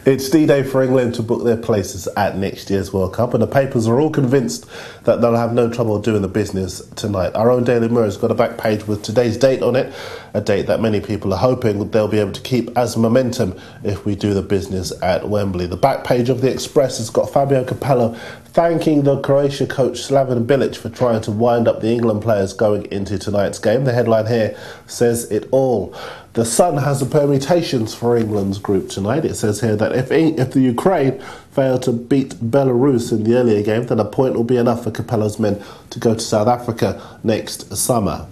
It's D-Day for England to book their places at next year's World Cup, and the papers are all convinced that they'll have no trouble doing the business tonight. Our own Daily Mirror's got a back page with today's date on it, a date that many people are hoping they'll be able to keep as momentum if we do the business at Wembley. The back page of the Express has got Fabio Capello thanking the Croatia coach Slaven Bilic for trying to wind up the England players going into tonight's game. The headline here says it all. The Sun has the permutations for England's group tonight. It says here that if the Ukraine fail to beat Belarus in the earlier game, then a point will be enough for Capello's men to go to South Africa next summer.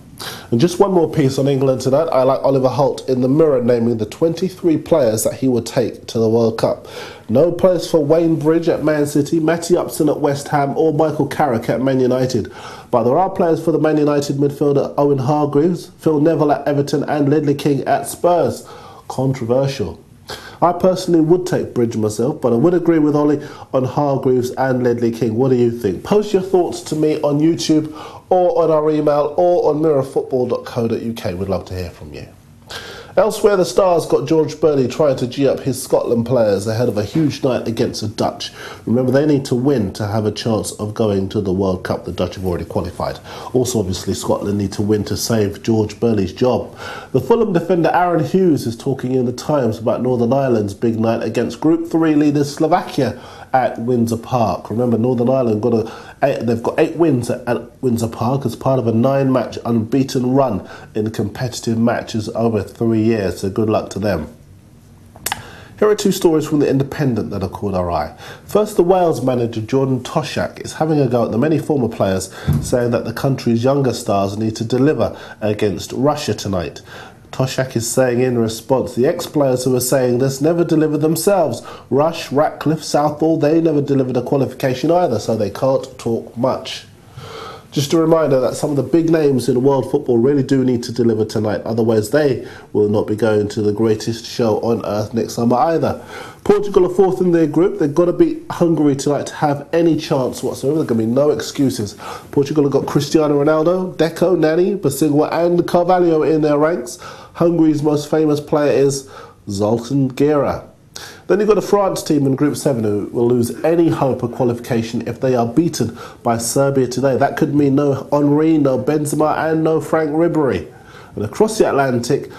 And just one more piece on England tonight. I like Oliver Holt in the Mirror naming the 23 players that he would take to the World Cup. No place for Wayne Bridge at Man City, Matty Upson at West Ham or Michael Carrick at Man United. But there are players for the Man United midfielder Owen Hargreaves, Phil Neville at Everton and Ledley King at Spurs. Controversial. I personally would take Bridge myself, but I would agree with Ollie on Hargreaves and Ledley King. What do you think? Post your thoughts to me on YouTube or on our email or on mirrorfootball.co.uk. We'd love to hear from you. Elsewhere, the Stars got George Burley trying to gee up his Scotland players ahead of a huge night against the Dutch. Remember, they need to win to have a chance of going to the World Cup. The Dutch have already qualified. Also, obviously, Scotland need to win to save George Burley's job. The Fulham defender Aaron Hughes is talking in the Times about Northern Ireland's big night against Group 3 leaders Slovakia at Windsor Park. Remember, Northern Ireland they've got 8 wins at Windsor Park as part of a 9-match unbeaten run in competitive matches over 3 years. So good luck to them. Here are 2 stories from The Independent that have caught our eye. First, the Wales manager Jordan Toshak is having a go at the many former players, saying that the country's younger stars need to deliver against Russia tonight. Toshak is saying in response, the ex-players who are saying this never delivered themselves. Rush, Ratcliffe, Southall, they never delivered a qualification either, so they can't talk much. Just a reminder that some of the big names in world football really do need to deliver tonight, otherwise they will not be going to the greatest show on earth next summer either. Portugal are 4th in their group. They've got to beat Hungary tonight to have any chance whatsoever. There are going to be no excuses. Portugal have got Cristiano Ronaldo, Deco, Nani, Basingwa and Carvalho in their ranks. Hungary's most famous player is Zoltan Gera. Then you've got a France team in Group 7 who will lose any hope of qualification if they are beaten by Serbia today. That could mean no Henry, no Benzema and no Frank Ribery. And across the Atlantic,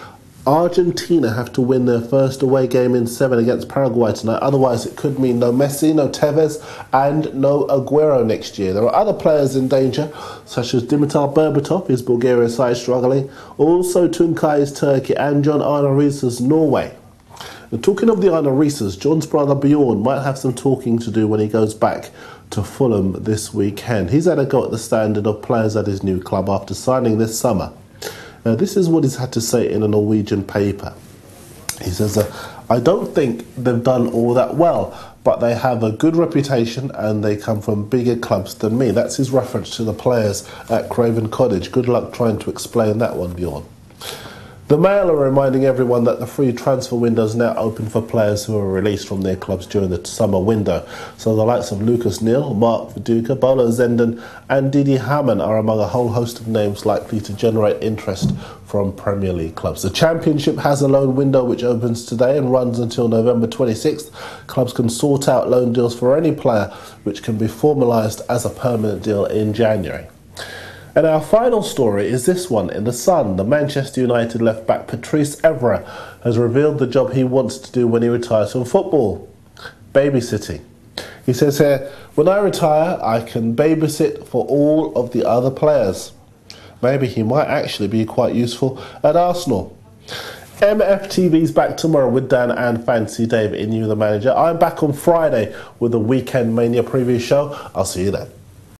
Argentina have to win their first away game in 7 against Paraguay tonight. Otherwise, it could mean no Messi, no Tevez and no Aguero next year. There are other players in danger, such as Dimitar Berbatov, his Bulgaria side struggling, also Tuncay's Turkey and John Arne Riis's Norway. And talking of the Arne Riis's, John's brother Bjorn might have some talking to do when he goes back to Fulham this weekend. He's had a go at the standard of players at his new club after signing this summer. This is what he's had to say in a Norwegian paper. He says, I don't think they've done all that well, but they have a good reputation and they come from bigger clubs than me. That's his reference to the players at Craven Cottage. Good luck trying to explain that one, Bjorn. The Mail are reminding everyone that the free transfer window is now open for players who are released from their clubs during the summer window. So the likes of Lucas Neal, Mark Viduka, Bolo Zenden and Didi Hamann are among a whole host of names likely to generate interest from Premier League clubs. The Championship has a loan window which opens today and runs until November 26th. Clubs can sort out loan deals for any player which can be formalised as a permanent deal in January. And our final story is this one in The Sun. The Manchester United left-back Patrice Evra has revealed the job he wants to do when he retires from football. Babysitting. He says here, when I retire, I can babysit for all of the other players. Maybe he might actually be quite useful at Arsenal. MFTV's back tomorrow with Dan and Fancy Dave in You the Manager. I'm back on Friday with a Weekend Mania preview show. I'll see you then.